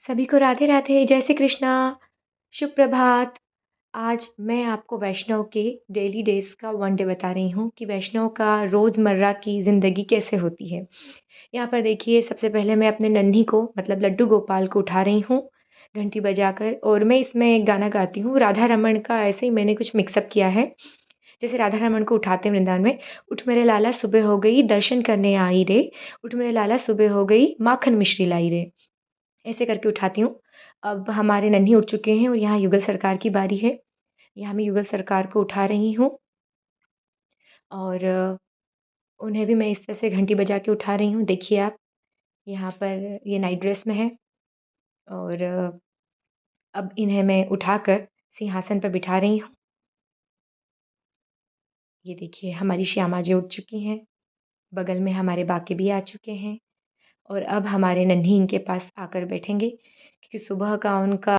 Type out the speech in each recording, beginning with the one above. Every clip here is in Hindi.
सभी को राधे राधे, जय श्री कृष्णा, शुभ प्रभात। आज मैं आपको वैष्णव के डेली डेज़ का वन डे बता रही हूँ कि वैष्णव का रोज़मर्रा की ज़िंदगी कैसे होती है। यहाँ पर देखिए, सबसे पहले मैं अपने नन्ही को मतलब लड्डू गोपाल को उठा रही हूँ, घंटी बजाकर, और मैं इसमें एक गाना गाती हूँ राधा रमण का। ऐसे ही मैंने कुछ मिक्सअप किया है। जैसे राधा रमण को उठाते हैं वृंदावन में, उठ मेरे लाला सुबह हो गई दर्शन करने आई रे, उठ मेरे लाला सुबह हो गई माखन मिश्री लाई रे। ऐसे करके उठाती हूँ। अब हमारे नन्ही उठ चुके हैं और यहाँ युगल सरकार की बारी है। यहाँ मैं युगल सरकार को उठा रही हूँ और उन्हें भी मैं इस तरह से घंटी बजा के उठा रही हूँ। देखिए आप, यहाँ पर ये नाइट ड्रेस में है और अब इन्हें मैं उठाकर सिंहासन पर बिठा रही हूँ। ये देखिए, हमारी श्यामा जी उठ चुकी हैं, बगल में हमारे बाके भी आ चुके हैं और अब हमारे नन्ही इनके पास आकर बैठेंगे क्योंकि सुबह का उनका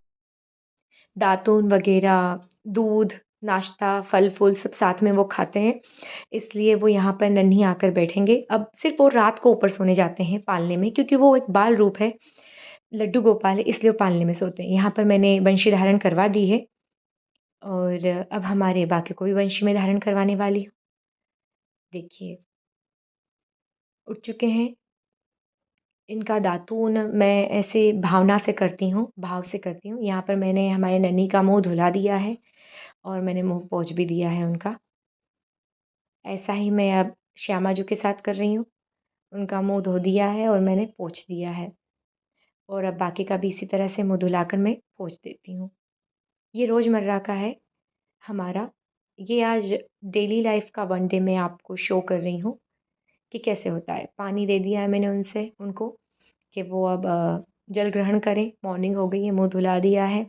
दातून वग़ैरह, दूध, नाश्ता, फल-फूल सब साथ में वो खाते हैं, इसलिए वो यहाँ पर नन्ही आकर बैठेंगे। अब सिर्फ़ वो रात को ऊपर सोने जाते हैं पालने में, क्योंकि वो एक बाल रूप है, लड्डू गोपाल है, इसलिए वो पालने में सोते हैं। यहाँ पर मैंने वंशी धारण करवा दी है और अब हमारे बाकी को भी वंशी में धारण करवाने वाली हूँ। देखिए, उठ चुके हैं। इनका दातून मैं ऐसे भावना से करती हूँ, भाव से करती हूँ। यहाँ पर मैंने हमारे नन्ही का मुँह धुला दिया है और मैंने मुँह पोंछ भी दिया है उनका। ऐसा ही मैं अब श्यामा जी के साथ कर रही हूँ। उनका मुँह धो दिया है और मैंने पोंछ दिया है और अब बाकी का भी इसी तरह से मुँह धुलाकर मैं पोंछ देती हूँ। ये रोज़मर्रा का है हमारा। ये आज डेली लाइफ़ का वन डे मैं आपको शो कर रही हूँ कि कैसे होता है। पानी दे दिया है मैंने उनको कि वो अब जल ग्रहण करें। मॉर्निंग हो गई है, मुँह धुला दिया है।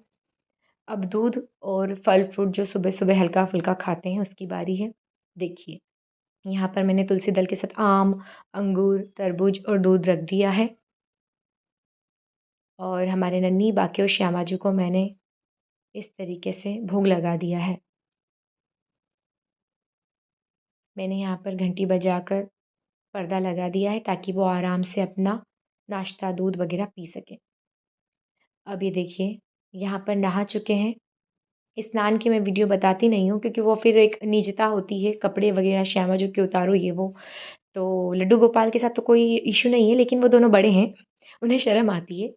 अब दूध और फल-फ्रूट जो सुबह-सुबह हल्का-फुल्का खाते हैं उसकी बारी है। देखिए, यहाँ पर मैंने तुलसी दल के साथ आम, अंगूर, तरबूज और दूध रख दिया है और हमारे नन्ही, बाकी और श्यामा जी को मैंने इस तरीके से भोग लगा दिया है। मैंने यहाँ पर घंटी बजाकर पर्दा लगा दिया है ताकि वो आराम से अपना नाश्ता, दूध वग़ैरह पी सकें। अब ये देखिए, यहाँ पर नहा चुके हैं। स्नान की मैं वीडियो बताती नहीं हूँ क्योंकि वो फिर एक निजता होती है, कपड़े वग़ैरह श्यामा जी के उतारो ये वो। तो लड्डू गोपाल के साथ तो कोई इश्यू नहीं है, लेकिन वो दोनों बड़े हैं, उन्हें शर्म आती है।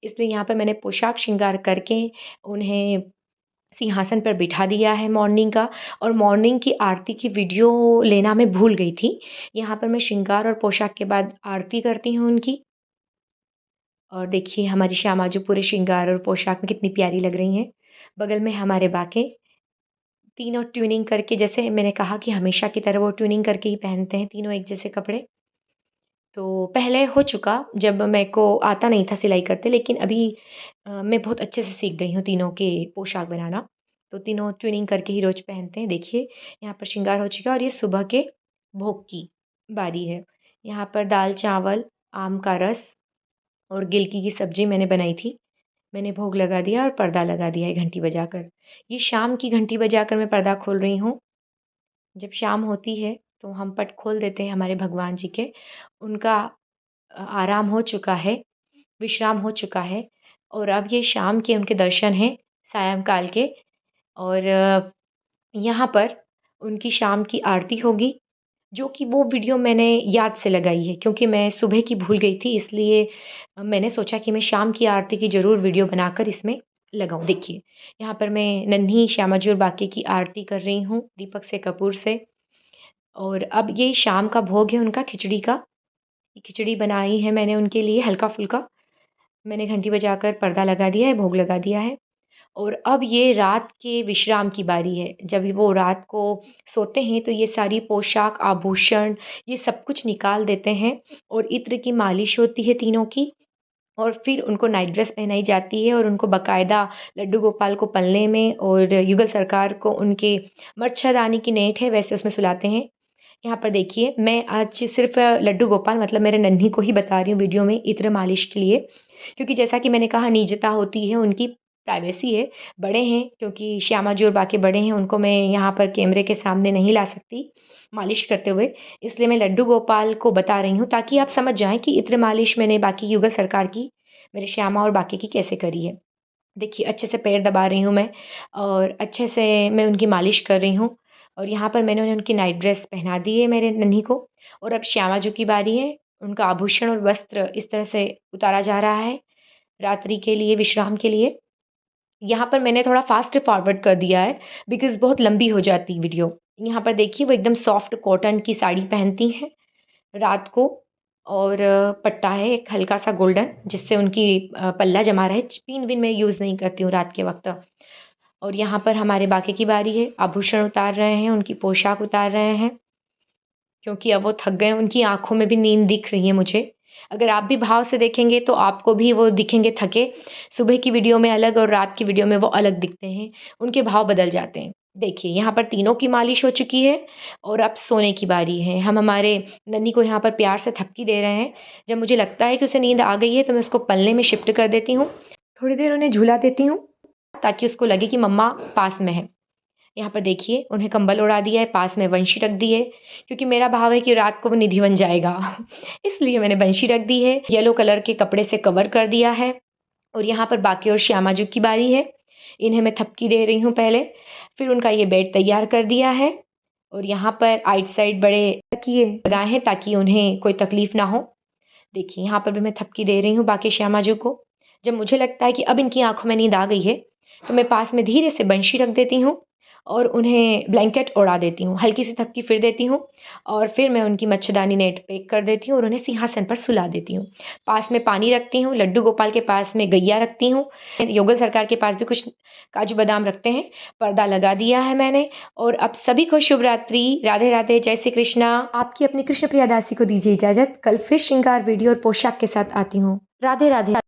इसलिए यहाँ पर मैंने पोशाक श्रृंगार करके उन्हें सिंहासन पर बिठा दिया है मॉर्निंग का, और मॉर्निंग की आरती की वीडियो लेना मैं भूल गई थी। यहाँ पर मैं श्रृंगार और पोशाक के बाद आरती करती हूँ उनकी। और देखिए, हमारी श्यामा जो पूरे श्रृंगार और पोशाक में कितनी प्यारी लग रही हैं। बगल में हमारे बाके, तीनों ट्यूनिंग करके, जैसे मैंने कहा कि हमेशा की तरह वो ट्यूनिंग करके ही पहनते हैं तीनों एक जैसे कपड़े। तो पहले हो चुका जब मेरे को आता नहीं था सिलाई करते, लेकिन अभी मैं बहुत अच्छे से सीख गई हूँ तीनों के पोशाक बनाना। तो तीनों ट्यूनिंग करके ही रोज़ पहनते हैं। देखिए, यहाँ पर श्रृंगार हो चुका है और ये सुबह के भोग की बारी है। यहाँ पर दाल चावल, आम का रस और गिलकी की सब्ज़ी मैंने बनाई थी। मैंने भोग लगा दिया और पर्दा लगा दिया है घंटी बजाकर। ये शाम की घंटी बजाकर मैं पर्दा खोल रही हूँ। जब शाम होती है तो हम पट खोल देते हैं हमारे भगवान जी के। उनका आराम हो चुका है, विश्राम हो चुका है और अब ये शाम के उनके दर्शन हैं, सायंकाल के। और यहाँ पर उनकी शाम की आरती होगी, जो कि वो वीडियो मैंने याद से लगाई है क्योंकि मैं सुबह की भूल गई थी, इसलिए मैंने सोचा कि मैं शाम की आरती की ज़रूर वीडियो बनाकर इसमें लगाऊँ। देखिए, यहाँ पर मैं नन्ही, श्यामा जी और बाकी की आरती कर रही हूँ दीपक से, कपूर से। और अब ये शाम का भोग है उनका खिचड़ी का। खिचड़ी बनाई है मैंने उनके लिए हल्का-फुल्का। मैंने घंटी बजाकर पर्दा लगा दिया है, भोग लगा दिया है और अब ये रात के विश्राम की बारी है। जब वो रात को सोते हैं तो ये सारी पोशाक, आभूषण, ये सब कुछ निकाल देते हैं और इत्र की मालिश होती है तीनों की और फिर उनको नाइट ड्रेस पहनाई जाती है और उनको बाकायदा लड्डू गोपाल को पलने में और युगल सरकार को उनके मच्छरदानी की नेट है वैसे उसमें सुलाते हैं। यहाँ पर देखिए, मैं आज सिर्फ़ लड्डू गोपाल मतलब मेरे नन्ही को ही बता रही हूँ वीडियो में इत्र मालिश के लिए, क्योंकि जैसा कि मैंने कहा निजता होती है, उनकी प्राइवेसी है। बड़े हैं क्योंकि श्यामा जी और बाकी बड़े हैं, उनको मैं यहाँ पर कैमरे के सामने नहीं ला सकती मालिश करते हुए, इसलिए मैं लड्डू गोपाल को बता रही हूँ ताकि आप समझ जाएँ कि इत्र मालिश मैंने बाकी युगल सरकार की मेरे श्यामा और बाकी की कैसे करी है। देखिए अच्छे से पैर दबा रही हूँ मैं और अच्छे से मैं उनकी मालिश कर रही हूँ और यहाँ पर मैंने उन्हें उनकी नाइट ड्रेस पहना दी है मेरे नन्ही को। और अब श्यामा जी की बारी है। उनका आभूषण और वस्त्र इस तरह से उतारा जा रहा है रात्रि के लिए, विश्राम के लिए। यहाँ पर मैंने थोड़ा फ़ास्ट फॉरवर्ड कर दिया है बिकॉज़ बहुत लंबी हो जाती वीडियो। यहाँ पर देखिए वो एकदम सॉफ्ट कॉटन की साड़ी पहनती हैं रात को और पट्टा है एक हल्का-सा गोल्डन जिससे उनकी पल्ला जमा रहे। पिन-विन मैं यूज़ नहीं करती हूँ रात के वक़्त। और यहाँ पर हमारे बाकी की बारी है। आभूषण उतार रहे हैं, उनकी पोशाक उतार रहे हैं क्योंकि अब वो थक गए हैं, उनकी आँखों में भी नींद दिख रही है मुझे। अगर आप भी भाव से देखेंगे तो आपको भी वो दिखेंगे थके। सुबह की वीडियो में अलग और रात की वीडियो में वो अलग दिखते हैं, उनके भाव बदल जाते हैं। देखिए यहाँ पर तीनों की मालिश हो चुकी है और अब सोने की बारी है। हम हमारे नन्ही को यहाँ पर प्यार से थपकी दे रहे हैं। जब मुझे लगता है कि उसे नींद आ गई है तो मैं उसको पलने में शिफ्ट कर देती हूँ। थोड़ी देर उन्हें झूला देती हूँ ताकि उसको लगे कि मम्मा पास में है। यहाँ पर देखिए उन्हें कंबल ओढ़ा दिया है, पास में बंशी रख दी है क्योंकि मेरा भाव है कि रात को वो निधि बन जाएगा इसलिए मैंने बंशी रख दी है, येलो कलर के कपड़े से कवर कर दिया है। और यहाँ पर बाकी और श्यामा जी की बारी है। इन्हें मैं थपकी दे रही हूँ पहले, फिर उनका ये बेड तैयार कर दिया है और यहाँ पर आइट साइड बड़े तकिए लगाए हैं ताकि उन्हें कोई तकलीफ़ ना हो। देखिए यहाँ पर भी मैं थपकी दे रही हूँ बाकी श्यामा जी को। जब मुझे लगता है कि अब इनकी आँखों में नींद आ गई है, तो मैं पास में धीरे से बंशी रख देती हूँ और उन्हें ब्लैंकेट ओढ़ा देती हूँ। हल्की सी थपकी फिर देती हूँ और फिर मैं उनकी मच्छरदानी नेट पैक कर देती हूँ और उन्हें सिंहासन पर सुला देती हूँ। पास में पानी रखती हूँ, लड्डू गोपाल के पास में गैया रखती हूँ, योगल सरकार के पास भी कुछ काजू बादाम रखते हैं। पर्दा लगा दिया है मैंने और अब सभी को शुभ रात्रि, राधे राधे, जय श्री कृष्णा। आपकी अपनी कृष्ण प्रिया दासी को दीजिए इजाज़त। कल फिर श्रृंगार वीडियो और पोशाक के साथ आती हूँ। राधे राधे।